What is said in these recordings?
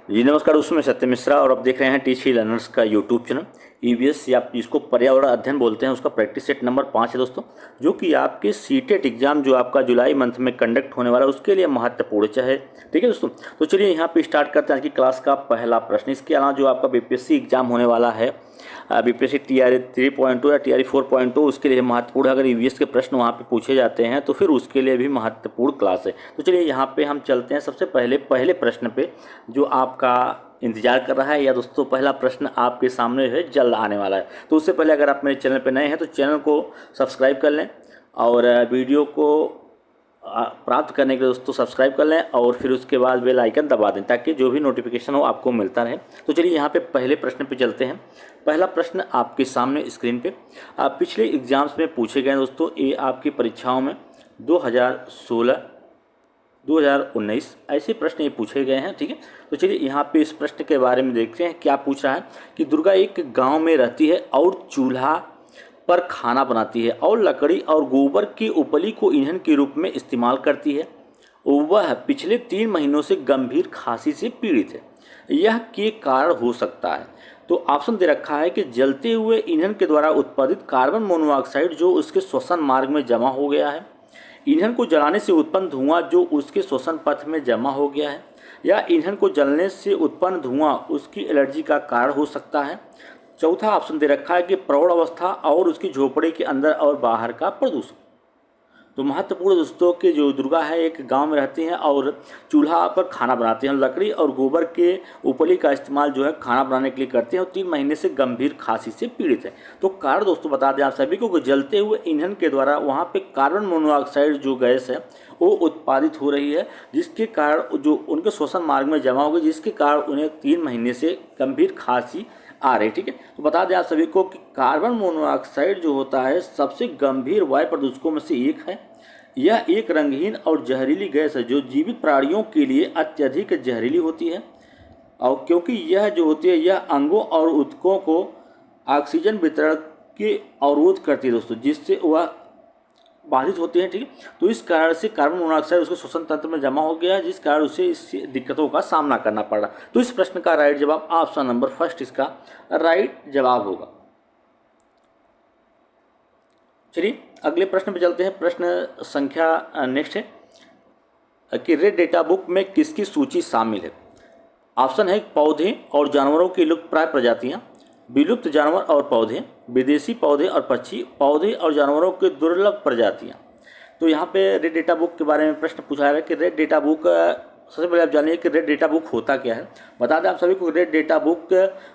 जी नमस्कार दोस्तों, मैं सत्य मिश्रा और आप देख रहे हैं टीसी लर्नर्स का यूट्यूब चैनल। ईवीएस या जिसको पर्यावरण अध्ययन बोलते हैं उसका प्रैक्टिस सेट नंबर 5 है दोस्तों, जो कि आपके सीटेट एग्जाम जो आपका जुलाई मंथ में कंडक्ट होने वाला है उसके लिए महत्वपूर्ण है। ठीक है दोस्तों, तो चलिए यहाँ पे स्टार्ट करते हैं आज की क्लास का पहला प्रश्न। इसके अलावा जो आपका बीपीएससी एग्जाम होने वाला है, बीपीएससी टीआरई 3.0 या टीआरई 4.0, उसके लिए महत्वपूर्ण है। अगर ईवीएस के प्रश्न वहाँ पे पूछे जाते हैं तो फिर उसके लिए भी महत्वपूर्ण क्लास है। तो चलिए यहाँ पे हम चलते हैं सबसे पहले प्रश्न पे जो आपका इंतजार कर रहा है। या दोस्तों पहला प्रश्न आपके सामने है, जल्द आने वाला है। तो उससे पहले अगर आप मेरे चैनल पर नए हैं तो चैनल को सब्सक्राइब कर लें और वीडियो को प्राप्त करने के लिए दोस्तों सब्सक्राइब कर लें और फिर उसके बाद बेल आइकन दबा दें ताकि जो भी नोटिफिकेशन हो आपको मिलता रहे। तो चलिए यहाँ पे पहले प्रश्न पे चलते हैं। पहला प्रश्न आपके सामने स्क्रीन पे पिछले एग्जाम्स में पूछे गए दोस्तों। ये आपकी परीक्षाओं में 2016 2019 ऐसे प्रश्न ये पूछे गए हैं। ठीक है, तो चलिए यहाँ पे इस प्रश्न के बारे में देखते हैं। क्या पूछ रहा है कि दुर्गा एक गांव में रहती है और चूल्हा पर खाना बनाती है और लकड़ी और गोबर की उपली को ईंधन के रूप में इस्तेमाल करती है। वह पिछले 3 महीनों से गंभीर खांसी से पीड़ित है। यह के कारण हो सकता है। तो ऑप्शन दे रखा है कि जलते हुए ईंधन के द्वारा उत्पादित कार्बन मोनोऑक्साइड जो उसके श्वसन मार्ग में जमा हो गया है, ईंधन को जलाने से उत्पन्न धुआं जो उसके श्वसन पथ में जमा हो गया है, या ईंधन को जलने से उत्पन्न धुआं उसकी एलर्जी का कारण हो सकता है। चौथा ऑप्शन दे रखा है कि प्रौढ़ अवस्था और उसकी झोपड़ी के अंदर और बाहर का प्रदूषण। तो महत्वपूर्ण दोस्तों कि जो दुर्गा है एक गांव में रहती हैं और चूल्हा पर खाना बनाती हैं, लकड़ी और गोबर के उपली का इस्तेमाल जो है खाना बनाने के लिए करते हैं और 3 महीने से गंभीर खांसी से पीड़ित है। तो कारण दोस्तों बता दें आप सभी को, जलते हुए ईंधन के द्वारा वहाँ पे कार्बन मोनोऑक्साइड जो गैस है वो उत्पादित हो रही है, जिसके कारण जो उनके श्वसन मार्ग में जमा हो गई, जिसके कारण उन्हें 3 महीने से गंभीर खांसी आ रही। ठीक है, तो बता दें आप सभी को कि कार्बन मोनोऑक्साइड जो होता है सबसे गंभीर वायु प्रदूषकों में से एक है। यह एक रंगहीन और जहरीली गैस है जो जीवित प्राणियों के लिए अत्यधिक जहरीली होती है, और क्योंकि यह जो होती है यह अंगों और ऊतकों को ऑक्सीजन वितरण के अवरोध करती है दोस्तों, जिससे वह बाधित होती है। ठीक है, तो इस कारण से कार्बन मोनोऑक्साइड उसके श्वसन तंत्र में जमा हो गया है, जिस कारण उसे इस दिक्कतों का सामना करना पड़ रहा। तो इस प्रश्न का राइट जवाब ऑप्शन नंबर फर्स्ट इसका राइट जवाब होगा। चलिए अगले प्रश्न पे चलते हैं। प्रश्न संख्या नेक्स्ट है कि रेड डेटा बुक में किसकी सूची शामिल है। ऑप्शन है पौधे और जानवरों की लुप्तप्राय प्रजातियां, विलुप्त जानवर और पौधे, विदेशी पौधे और पक्षी, पौधे और जानवरों की दुर्लभ प्रजातियां। तो यहाँ पे रेड डेटा बुक के बारे में प्रश्न पूछा है कि रेड डेटा बुक, सबसे पहले आप जानिए कि रेड डेटा बुक होता क्या है। बता दें आप सभी को, रेड डेटा बुक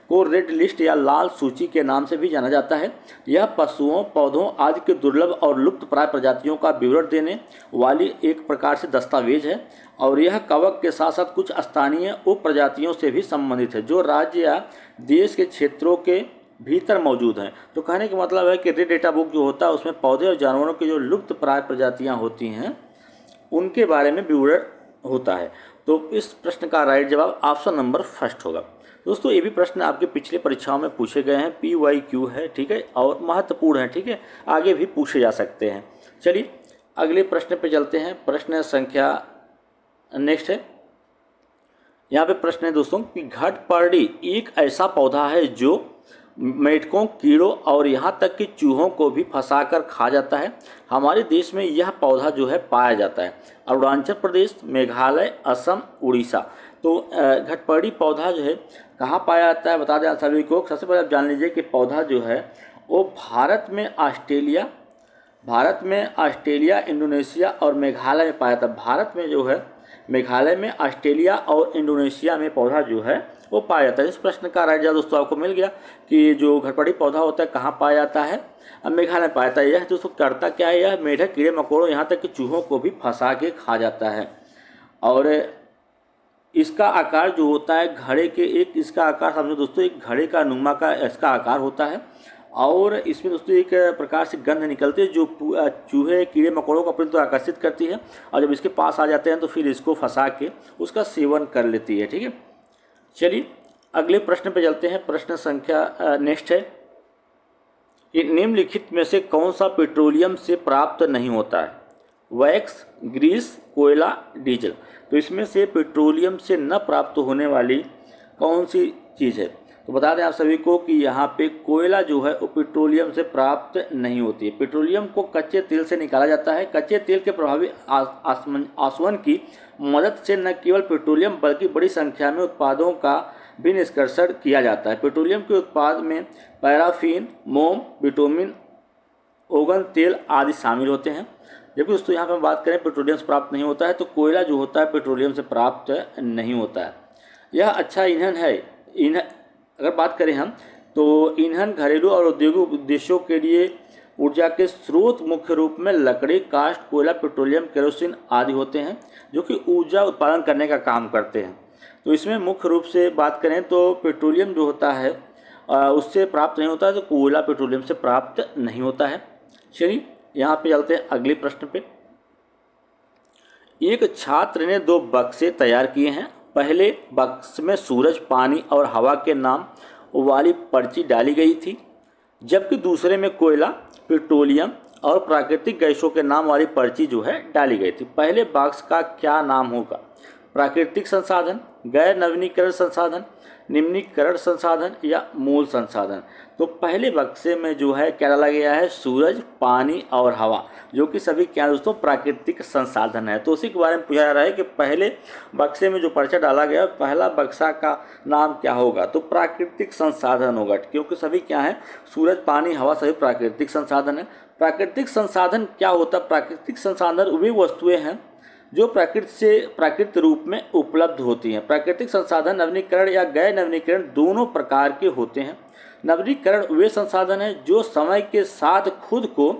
को रेड लिस्ट या लाल सूची के नाम से भी जाना जाता है। यह पशुओं, पौधों आदि के दुर्लभ और लुप्त प्राय प्रजातियों का विवरण देने वाली एक प्रकार से दस्तावेज है, और यह कवक के साथ साथ कुछ स्थानीय उप प्रजातियों से भी संबंधित है जो राज्य या देश के क्षेत्रों के भीतर मौजूद हैं। तो कहने का मतलब है कि रेड डेटा बुक जो होता है उसमें पौधे और जानवरों की जो लुप्त प्राय प्रजातियां होती हैं उनके बारे में विवरण होता है। तो इस प्रश्न का राइट जवाब ऑप्शन नंबर फर्स्ट होगा। दोस्तों ये भी प्रश्न आपके पिछले परीक्षाओं में पूछे गए हैं, PYQ है। ठीक है, और महत्वपूर्ण है। ठीक है, आगे भी पूछे जा सकते हैं। चलिए अगले प्रश्न पे चलते हैं। प्रश्न संख्या नेक्स्ट है। यहाँ पे प्रश्न है दोस्तों कि घटपर्णी एक ऐसा पौधा है जो मेढकों, कीड़ों और यहाँ तक कि चूहों को भी फंसाकर खा जाता है। हमारे देश में यह पौधा जो है पाया जाता है अरुणाचल प्रदेश, मेघालय, असम, उड़ीसा। तो घटपर्णी पौधा जो है कहाँ पाया जाता है बता दें आप सभी को। सबसे पहले आप जान लीजिए कि पौधा जो है वो भारत में ऑस्ट्रेलिया, इंडोनेशिया और मेघालय में पाया जाता है। भारत में जो है मेघालय में, ऑस्ट्रेलिया और इंडोनेशिया में पौधा जो है वो पाया जाता है। इस प्रश्न का राइट जवाब दोस्तों आपको मिल गया कि जो घटपर्णी पौधा होता है कहाँ पाया जाता है, मेघालय में पाया जाता है। यह दोस्तों करता क्या है, यह मेढक, कीड़े मकोड़ों यहाँ तक कि चूहों को भी फंसा के खा जाता है। और इसका आकार जो होता है घड़े के, एक इसका आकार समझो दोस्तों एक घड़े का नुमा का इसका आकार होता है, और इसमें दोस्तों एक प्रकार से गंध निकलती है जो चूहे, कीड़े मकोड़ों को अपनी तरफ आकर्षित करती है, और जब इसके पास आ जाते हैं तो फिर इसको फंसा के उसका सेवन कर लेती है। ठीक है, चलिए अगले प्रश्न पे चलते हैं। प्रश्न संख्या नेक्स्ट है कि निम्नलिखित में से कौन सा पेट्रोलियम से प्राप्त नहीं होता है। वैक्स, ग्रीस, कोयला, डीजल। तो इसमें से पेट्रोलियम से न प्राप्त होने वाली कौन सी चीज़ है? तो बता दें आप सभी को कि यहाँ पे कोयला जो है वो पेट्रोलियम से प्राप्त नहीं होती है। पेट्रोलियम को कच्चे तेल से निकाला जाता है। कच्चे तेल के प्रभावी आसवन की मदद से न केवल पेट्रोलियम बल्कि बड़ी संख्या में उत्पादों का भी निष्कर्षण किया जाता है। पेट्रोलियम के उत्पाद में पैराफिन, मोम, बिटुमिन, ओगन तेल आदि शामिल होते हैं। जबकि दोस्तों यहाँ पर हम बात करें पेट्रोलियम से प्राप्त नहीं होता है, तो कोयला जो होता है पेट्रोलियम से प्राप्त नहीं होता है। यह अच्छा ईंधन है। ईंधन अगर बात करें हम तो ईंधन घरेलू और औद्योगिक उद्देश्यों के लिए ऊर्जा के स्रोत मुख्य रूप में लकड़ी, काष्ठ, कोयला, पेट्रोलियम, केरोसिन आदि होते हैं जो कि ऊर्जा उत्पादन करने का काम करते हैं। तो इसमें मुख्य रूप से बात करें तो पेट्रोलियम जो होता है उससे प्राप्त नहीं होता है, तो कोयला पेट्रोलियम से प्राप्त नहीं होता है। चलिए यहाँ पे चलते हैं अगले प्रश्न पे। एक छात्र ने 2 बक्से तैयार किए हैं। पहले बक्स में सूरज, पानी और हवा के नाम वाली पर्ची डाली गई थी, जबकि दूसरे में कोयला, पेट्रोलियम और प्राकृतिक गैसों के नाम वाली पर्ची जो है डाली गई थी। पहले बक्स का क्या नाम होगा? प्राकृतिक संसाधन, गैर नवीनीकरण संसाधन, निम्नीकरण संसाधन या मूल संसाधन? तो पहले बक्से में जो है क्या डाला गया है? सूरज, पानी और हवा, जो कि सभी क्या दोस्तों प्राकृतिक संसाधन है। तो उसी के बारे में पूछा जा रहा है कि पहले बक्से में जो पर्चा डाला गया पहला बक्सा का नाम क्या होगा? तो प्राकृतिक संसाधन होगा, क्योंकि सभी क्या है? सूरज, पानी, हवा सभी प्राकृतिक संसाधन है। प्राकृतिक संसाधन क्या होता है? प्राकृतिक संसाधन वे वस्तुएं हैं जो प्रकृति से प्राकृतिक रूप में उपलब्ध होती हैं। प्राकृतिक संसाधन नवीनीकरण या गैर नवीनीकरण दोनों प्रकार के होते हैं। नवीनीकरण वे संसाधन हैं जो समय के साथ खुद को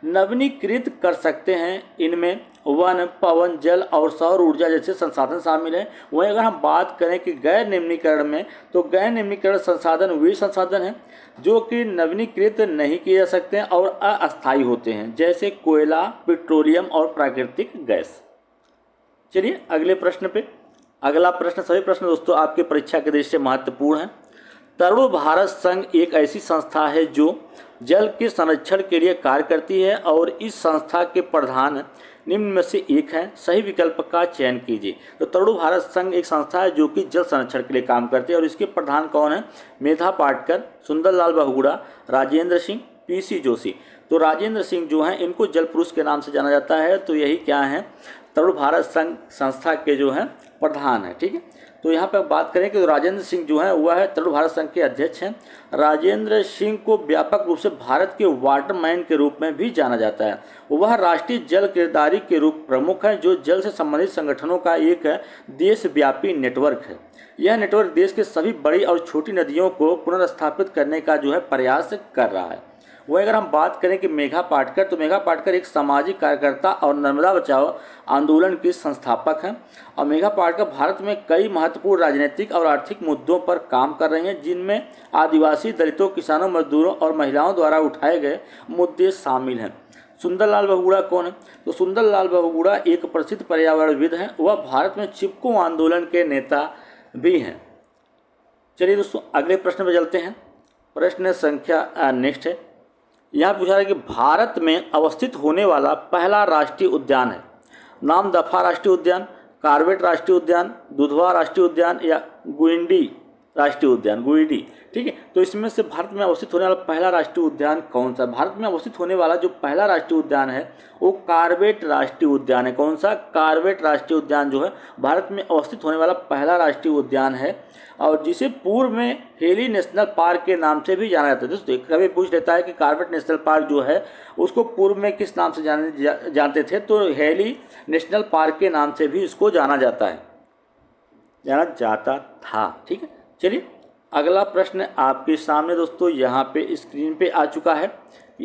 नवीनीकृत कर सकते हैं। इनमें वन, पवन, जल और सौर ऊर्जा जैसे संसाधन शामिल हैं। वहीं अगर हम बात करें कि गैर निम्नीकरण में, तो गैर निम्नीकरण संसाधन वे संसाधन हैं जो कि नवीनीकृत नहीं किए जा सकते हैं और अस्थायी होते हैं, जैसे कोयला, पेट्रोलियम और प्राकृतिक गैस। चलिए अगले प्रश्न पे। अगला प्रश्न, सभी प्रश्न दोस्तों आपके परीक्षा के दृष्टि से महत्वपूर्ण है। तरुण भारत संघ एक ऐसी संस्था है जो जल के संरक्षण के लिए कार्य करती है और इस संस्था के प्रधान निम्न में से एक है। सही विकल्प का चयन कीजिए। तो तरुण भारत संघ एक संस्था है जो कि जल संरक्षण के लिए काम करती है और इसके प्रधान कौन है? मेधा पाटकर, सुंदरलाल बहुगुणा, राजेंद्र सिंह, पीसी जोशी। तो राजेंद्र सिंह जो हैं इनको जल पुरुष के नाम से जाना जाता है। तो यही क्या है? तरुण भारत संघ संस्था के जो हैं प्रधान है। ठीक है, तो यहाँ पर बात करें कि राजेंद्र सिंह जो है वह है तरुण भारत संघ के अध्यक्ष हैं। राजेंद्र सिंह को व्यापक रूप से भारत के वाटरमैन के रूप में भी जाना जाता है। वह राष्ट्रीय जल किरदारी के रूप प्रमुख है जो जल से संबंधित संगठनों का एक देशव्यापी नेटवर्क है। यह नेटवर्क देश के सभी बड़ी और छोटी नदियों को पुनर्स्थापित करने का जो है प्रयास कर रहा है। वही अगर हम बात करें कि मेघा पाटकर, तो मेघा पाटकर एक सामाजिक कार्यकर्ता और नर्मदा बचाओ आंदोलन की संस्थापक हैं। और मेघा पाटकर भारत में कई महत्वपूर्ण राजनीतिक और आर्थिक मुद्दों पर काम कर रही हैं, जिनमें आदिवासी, दलितों, किसानों, मजदूरों और महिलाओं द्वारा उठाए गए मुद्दे शामिल हैं। सुंदरलाल बहुगुणा कौन है? तो सुंदरलाल बहुगुणा एक प्रसिद्ध पर्यावरणविद हैं। वह भारत में चिपको आंदोलन के नेता भी हैं। चलिए दोस्तों अगले प्रश्न पर चलते हैं। प्रश्न संख्या नेक्स्ट है। यहाँ पूछा है कि भारत में अवस्थित होने वाला पहला राष्ट्रीय उद्यान है। नामदफा राष्ट्रीय उद्यान, कार्बेट राष्ट्रीय उद्यान, दुधवा राष्ट्रीय उद्यान या गुइंडी राष्ट्रीय उद्यान, गुइंडी। ठीक है, तो इसमें से भारत में अवस्थित होने वाला पहला राष्ट्रीय उद्यान कौन सा? भारत में अवस्थित होने वाला जो पहला राष्ट्रीय उद्यान है वो कार्बेट राष्ट्रीय उद्यान है। कौन सा? कार्बेट राष्ट्रीय उद्यान जो है भारत में अवस्थित होने वाला पहला राष्ट्रीय उद्यान है और जिसे पूर्व में हेली नेशनल पार्क के नाम से भी जाना जाता है। दोस्तों कभी पूछ लेता है कि कार्बेट नेशनल पार्क जो है उसको पूर्व में किस नाम से जानते थे? तो हेली नेशनल पार्क के नाम से भी इसको जाना जाता था। ठीक है, चलिए अगला प्रश्न आपके सामने दोस्तों यहाँ पे स्क्रीन पे आ चुका है।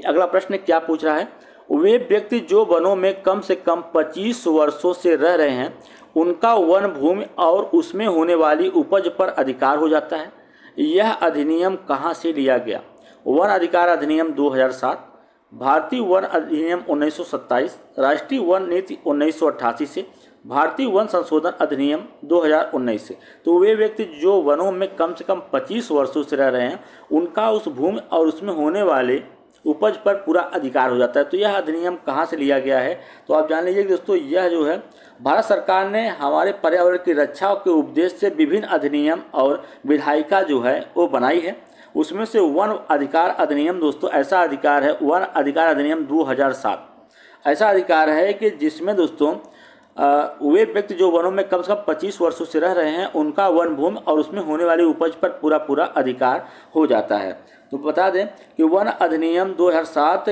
अगला प्रश्न क्या पूछ रहा है? वे व्यक्ति जो वनों में कम से कम 25 वर्षों से रह रहे हैं उनका वन भूमि और उसमें होने वाली उपज पर अधिकार हो जाता है। यह अधिनियम कहाँ से लिया गया? वन अधिकार अधिनियम 2007, भारतीय वन अधिनियम 1927, राष्ट्रीय वन नीति 1988 से, भारतीय वन संशोधन अधिनियम 2019 से। तो वे व्यक्ति जो वनों में कम से कम 25 वर्षों से रह रहे हैं उनका उस भूमि और उसमें होने वाले उपज पर पूरा अधिकार हो जाता है। तो यह अधिनियम कहाँ से लिया गया है? तो आप जान लीजिए कि दोस्तों यह जो है भारत सरकार ने हमारे पर्यावरण की रक्षा के उद्देश्य से विभिन्न अधिनियम और विधायिका जो है वो बनाई है। उसमें से वन अधिकार अधिनियम दोस्तों ऐसा अधिकार है, वन अधिकार अधिनियम 2007 ऐसा अधिकार है कि जिसमें दोस्तों वे व्यक्ति जो वनों में कम से कम 25 वर्षों से रह रहे हैं उनका वन भूमि और उसमें होने वाली उपज पर पूरा पूरा अधिकार हो जाता है। तो बता दें कि वन अधिनियम 2007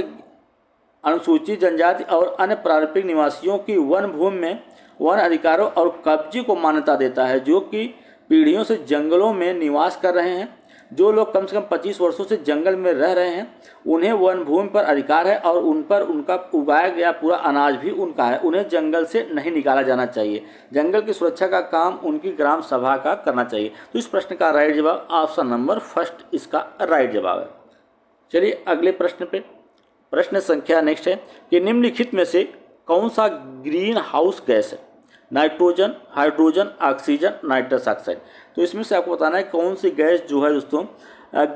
अनुसूचित जनजाति और अन्य पारंपरिक निवासियों की वन भूमि में वन अधिकारों और कब्जे को मान्यता देता है, जो कि पीढ़ियों से जंगलों में निवास कर रहे हैं। जो लोग कम से कम 25 वर्षों से जंगल में रह रहे हैं उन्हें वन भूमि पर अधिकार है और उन पर उनका उगाया गया पूरा अनाज भी उनका है। उन्हें जंगल से नहीं निकाला जाना चाहिए। जंगल की सुरक्षा का काम उनकी ग्राम सभा का करना चाहिए। तो इस प्रश्न का राइट जवाब ऑप्शन नंबर फर्स्ट इसका राइट जवाब है। चलिए अगले प्रश्न पे। प्रश्न संख्या नेक्स्ट है कि निम्नलिखित में से कौन सा ग्रीन हाउस गैस है? Nitrogen, hydrogen, oxygen, nitrous oxide. तो इसमें से आपको बताना है कौन सी गैस जो है दोस्तों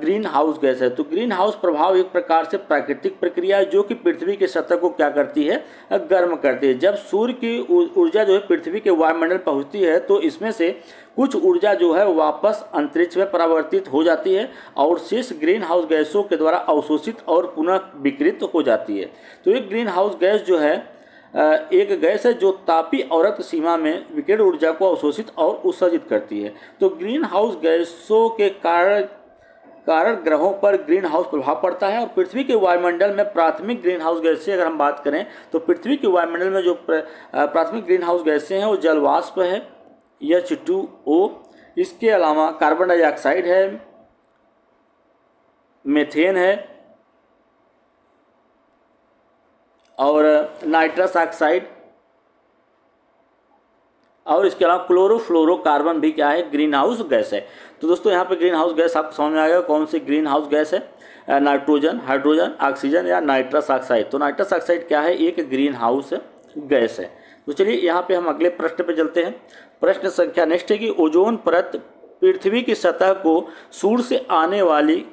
ग्रीन हाउस गैस है। तो ग्रीन हाउस प्रभाव एक प्रकार से प्राकृतिक प्रक्रिया है जो कि पृथ्वी के सतह को क्या करती है, गर्म करती है। जब सूर्य की ऊर्जा जो है पृथ्वी के वायुमंडल पहुंचती है तो इसमें से कुछ ऊर्जा जो है वापस अंतरिक्ष में परावर्तित हो जाती है और शेष ग्रीन हाउस गैसों के द्वारा अवशोषित और पुनः विकिरित हो जाती है। तो एक ग्रीन हाउस गैस जो है एक गैस है जो तापीय औरत सीमा में विकिरण ऊर्जा को अवशोषित और उत्सर्जित करती है। तो ग्रीन हाउस गैसों के कारण ग्रहों पर ग्रीन हाउस प्रभाव पड़ता है और पृथ्वी के वायुमंडल में प्राथमिक ग्रीन हाउस गैसें अगर हम बात करें तो पृथ्वी के वायुमंडल में जो प्राथमिक ग्रीन हाउस गैसें हैं वो जल वाष्प है H2O, इसके अलावा कार्बन डाइऑक्साइड है, मीथेन है और नाइट्रस ऑक्साइड और इसके अलावा क्लोरोफ्लोरोकार्बन भी क्या है, ग्रीन हाउस गैस है। तो दोस्तों यहाँ पे ग्रीन हाउस गैस आपको समझ में आ गया कौन सी ग्रीन हाउस गैस है, नाइट्रोजन, हाइड्रोजन, ऑक्सीजन या नाइट्रस ऑक्साइड। तो नाइट्रस ऑक्साइड क्या है, एक ग्रीन हाउस गैस है। तो चलिए यहाँ पे हम अगले प्रश्न पे चलते हैं। प्रश्न संख्या नेक्स्ट है कि ओजोन परत पृथ्वी की सतह को सूर्य से आने वाली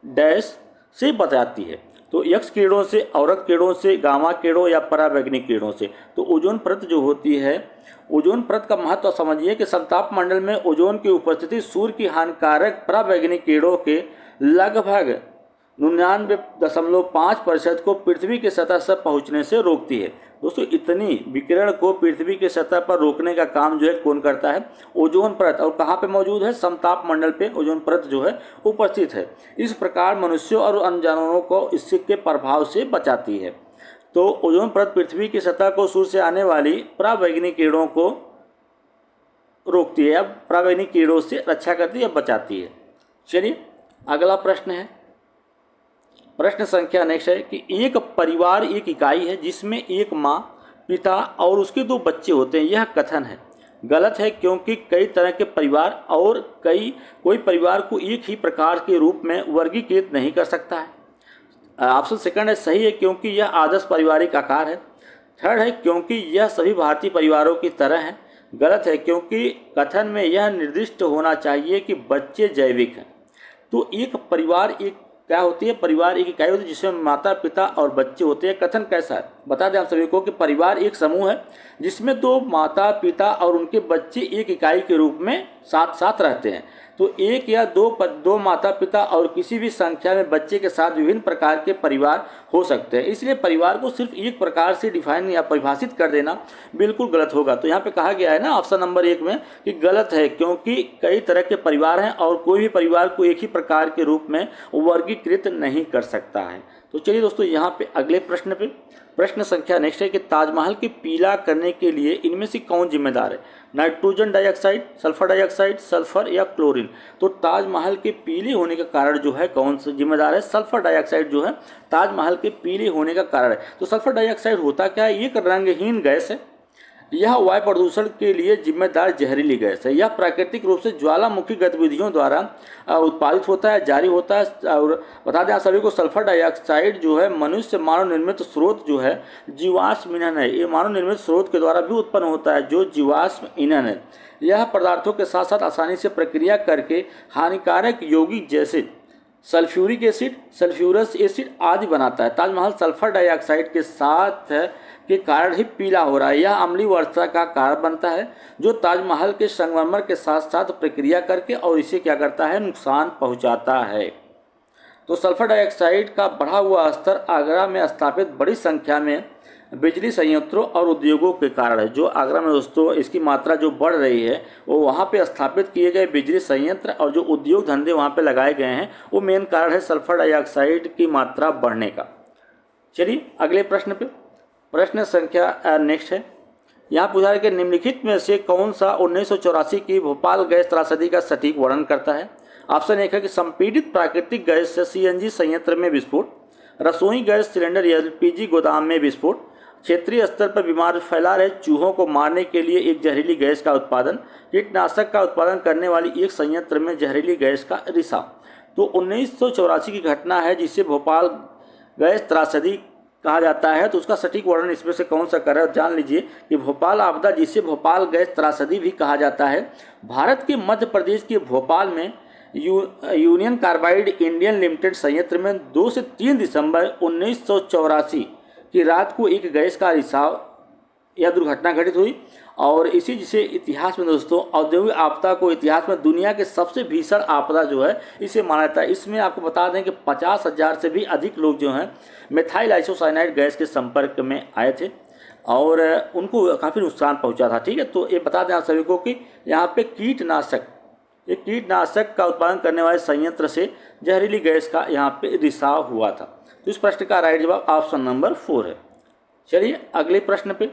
डैश से बचाती है। तो एक्स किरणों से, औरत किरणों से, गामा किरणों या पराबैंगनी किरणों से। तो ओजोन परत जो होती है, ओजोन परत का महत्व समझिए कि समताप मंडल में ओजोन की उपस्थिति सूर्य की हानिकारक पराबैंगनी किरणों के लगभग 99.5% को पृथ्वी की सतह से पहुंचने से रोकती है। दोस्तों इतनी विकिरण को पृथ्वी की सतह पर रोकने का काम जो है कौन करता है, ओजोन परत। और कहाँ पे मौजूद है, समताप मंडल पे ओजोन परत जो है उपस्थित है। इस प्रकार मनुष्यों और अन्य जानवरों को इसके प्रभाव से बचाती है। तो ओजोन परत पृथ्वी की सतह को सूर्य से आने वाली पराबैंगनी किरणों को रोकती है, अब पराबैंगनी किरणों से रक्षा करती है, बचाती है। चलिए अगला प्रश्न है। प्रश्न संख्या नेक्स्ट है कि एक परिवार एक इकाई है जिसमें एक माँ, पिता और उसके 2 बच्चे होते हैं। यह कथन है गलत है क्योंकि कई तरह के परिवार और कोई परिवार को एक ही प्रकार के रूप में वर्गीकृत नहीं कर सकता है। ऑप्शन सेकंड है सही है क्योंकि यह आदर्श पारिवारिक आकार है। थर्ड है क्योंकि यह सभी भारतीय परिवारों की तरह है। गलत है क्योंकि कथन में यह निर्दिष्ट होना चाहिए कि बच्चे जैविक हैं। तो एक परिवार एक क्या होती है, परिवार एक इकाई होती है जिसमें माता पिता और बच्चे होते हैं। कथन कैसा है बता दें आप सभी को कि परिवार एक समूह है जिसमें 2 माता पिता और उनके बच्चे एक इकाई के रूप में साथ साथ रहते हैं। तो एक या दो माता पिता और किसी भी संख्या में बच्चे के साथ विभिन्न प्रकार के परिवार हो सकते हैं। इसलिए परिवार को सिर्फ एक प्रकार से डिफाइन या परिभाषित कर देना बिल्कुल गलत होगा। तो यहाँ पे कहा गया है ना ऑप्शन नंबर 1 में कि गलत है क्योंकि कई तरह के परिवार हैं और कोई भी परिवार को एक ही प्रकार के रूप में वर्गीकृत नहीं कर सकता है। तो चलिए दोस्तों यहाँ पे अगले प्रश्न पे। प्रश्न संख्या नेक्स्ट है कि ताजमहल के पीला करने के लिए इनमें से कौन जिम्मेदार है, nitrogen dioxide, sulphur dioxide, sulphur या क्लोरीन। तो ताजमहल के पीले होने का कारण जो है कौन सा जिम्मेदार है, सल्फर डाइऑक्साइड जो है ताजमहल के पीले होने का कारण है। तो सल्फर डाइऑक्साइड होता क्या है, एक रंगहीन गैस है। यह वायु प्रदूषण के लिए जिम्मेदार जहरीली गैस है। यह प्राकृतिक रूप से ज्वालामुखी गतिविधियों द्वारा उत्पादित होता है, जारी होता है। और बता दें आप सभी को सल्फर डाइऑक्साइड जो है मनुष्य मानव निर्मित स्रोत जो है जीवाश्म ईंधन है। ये मानव निर्मित स्रोत के द्वारा भी उत्पन्न होता है जो जीवाश्म ईंधन है। यह पदार्थों के साथ साथ आसानी से प्रक्रिया करके हानिकारक यौगिक जैसे सल्फ्यूरिक एसिड, सल्फ्यूरस एसिड आदि बनाता है। ताजमहल सल्फर डाइऑक्साइड के साथ के कारण ही पीला हो रहा है। यह अम्लीय वर्षा का कारण बनता है जो ताजमहल के संगमरमर के साथ साथ प्रक्रिया करके और इसे क्या करता है, नुकसान पहुंचाता है। तो सल्फर डाइऑक्साइड का बढ़ा हुआ स्तर आगरा में स्थापित बड़ी संख्या में बिजली संयंत्रों और उद्योगों के कारण है। जो आगरा में दोस्तों इसकी मात्रा जो बढ़ रही है वो वहाँ पे स्थापित किए गए बिजली संयंत्र और जो उद्योग धंधे वहाँ पे लगाए गए हैं वो मेन कारण है सल्फर डाइऑक्साइड की मात्रा बढ़ने का। चलिए अगले प्रश्न पे, प्रश्न संख्या नेक्स्ट है। यहाँ पूछा है कि निम्नलिखित में से कौन सा 1984 की भोपाल गैस त्रासदी का सटीक वर्णन करता है। ऑप्शन एक है कि संपीड़ित प्राकृतिक गैस से सीएनजी संयंत्र में विस्फोट, रसोई गैस सिलेंडर एलपीजी गोदाम में विस्फोट, क्षेत्रीय स्तर पर बीमारी फैला रहे चूहों को मारने के लिए एक जहरीली गैस का उत्पादन, कीटनाशक का उत्पादन करने वाली एक संयंत्र में जहरीली गैस का रिसाव। तो 1984 की घटना है जिसे भोपाल गैस त्रासदी कहा जाता है। तो उसका सटीक वर्णन इसमें से कौन सा कर रहा है, जान लीजिए कि भोपाल आपदा जिसे भोपाल गैस त्रासदी भी कहा जाता है, भारत के मध्य प्रदेश के भोपाल में यूनियन कार्बाइड इंडियन लिमिटेड संयंत्र में 2 से 3 दिसंबर 1984 की रात को एक गैस का रिसाव यह दुर्घटना घटित हुई। और इसी जिसे इतिहास में दोस्तों औद्योगिक आपदा को इतिहास में दुनिया के सबसे भीषण आपदा जो है इसे माना जाता है। इसमें आपको बता दें कि 50,000 से भी अधिक लोग जो हैं मेथाइल आइसोसाइनाइड गैस के संपर्क में आए थे और उनको काफ़ी नुकसान पहुंचा था। ठीक है, तो ये बता दें आप सभी को कि यहाँ पे कीटनाशक का उत्पादन करने वाले संयंत्र से जहरीली गैस का यहाँ पे रिसाव हुआ था। तो इस प्रश्न का राइट जवाब ऑप्शन नंबर 4 है। चलिए अगले प्रश्न पे,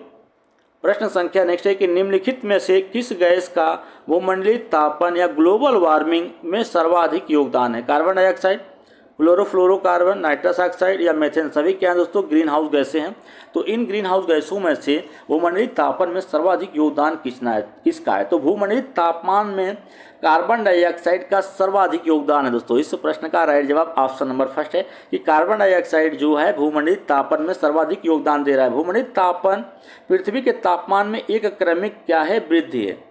प्रश्न संख्या नेक्स्ट है कि निम्नलिखित में से किस गैस का भूमंडलीय तापन या ग्लोबल वार्मिंग में सर्वाधिक योगदान है। Carbon dioxide, chlorofluorocarbon, nitrous oxide या मीथेन, सभी क्या है दोस्तों ग्रीन हाउस गैसें हैं। तो इन ग्रीन हाउस गैसों में से भूमंडलीय तापन में सर्वाधिक योगदान किसका है। तो भूमंडलीय तापमान में कार्बन डाइऑक्साइड का सर्वाधिक योगदान है दोस्तों। इस प्रश्न का राइट जवाब ऑप्शन नंबर 1 है कि कार्बन डाइऑक्साइड जो है भूमंडलीय तापन में सर्वाधिक योगदान दे रहा है। भूमंडलीय तापन पृथ्वी के तापमान में एक क्रमिक क्या है, वृद्धि है।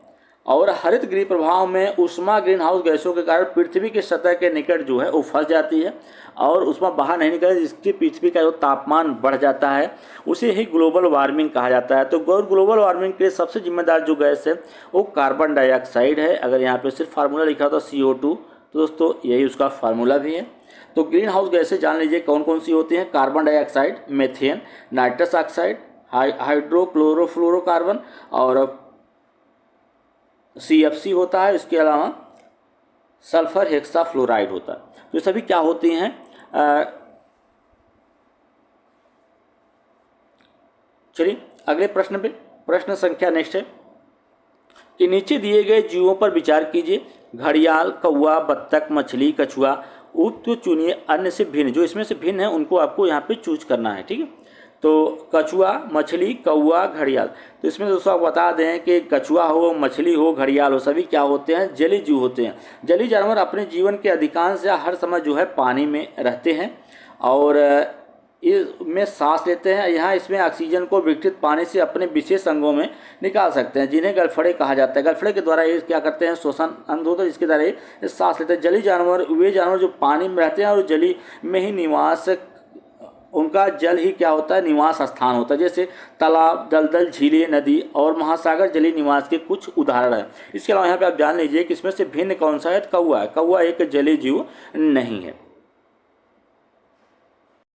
और हरित गृह प्रभाव में उष्मा ग्रीन हाउस गैसों के कारण पृथ्वी की सतह के निकट जो है वो फंस जाती है और उष्मा बाहर नहीं निकलती, जिसकी पृथ्वी का जो तापमान बढ़ जाता है उसे ही ग्लोबल वार्मिंग कहा जाता है। तो ग्लोबल वार्मिंग के लिए सबसे जिम्मेदार जो गैस है वो कार्बन डाइऑक्साइड है। अगर यहाँ पे सिर्फ फार्मूला लिखा होता CO2 तो दोस्तों यही उसका फार्मूला भी है। तो ग्रीन हाउस गैसें जान लीजिए कौन कौन सी होती हैं, carbon dioxide, methane, nitrous oxide, hydrochlorofluorocarbon और CFC होता है। इसके अलावा सल्फर हेक्साफ्लोराइड होता है। तो सभी क्या होती हैं, चलिए अगले प्रश्न पे, प्रश्न संख्या नेक्स्ट है कि नीचे दिए गए जीवों पर विचार कीजिए। घड़ियाल, कौवा, बत्तख, मछली, कछुआ, तो चुनिए अन्य से भिन्न, जो इसमें से भिन्न है उनको आपको यहाँ पे चूज करना है। ठीक है, तो कछुआ, मछली, कौवा, घड़ियाल। तो इसमें दोस्तों आप बता दें कि कछुआ हो, मछली हो, घड़ियाल हो, सभी क्या होते हैं, जलीय जीव होते हैं। जलीय जानवर अपने जीवन के अधिकांश या हर समय जो है पानी में रहते हैं और इसमें सांस लेते हैं। यहाँ इसमें ऑक्सीजन को विकसित पानी से अपने विशेष अंगों में निकाल सकते हैं जिन्हें गलफड़े कहा जाता है। गलफड़े के द्वारा ये क्या करते हैं, श्वसन अंग होता है जिसके द्वारा ये सांस लेते हैं। जलीय जानवर वे जानवर जो पानी में रहते हैं और जली में ही निवास, उनका जल ही क्या होता है, निवास स्थान होता है। जैसे तालाब, दलदल, झीलें, नदी और महासागर जलीय निवास के कुछ उदाहरण हैं। इसके अलावा यहाँ पे आप जान लीजिए कि इसमें से भिन्न कौन सा है, कौवा है। कौवा एक जलीय जीव नहीं है।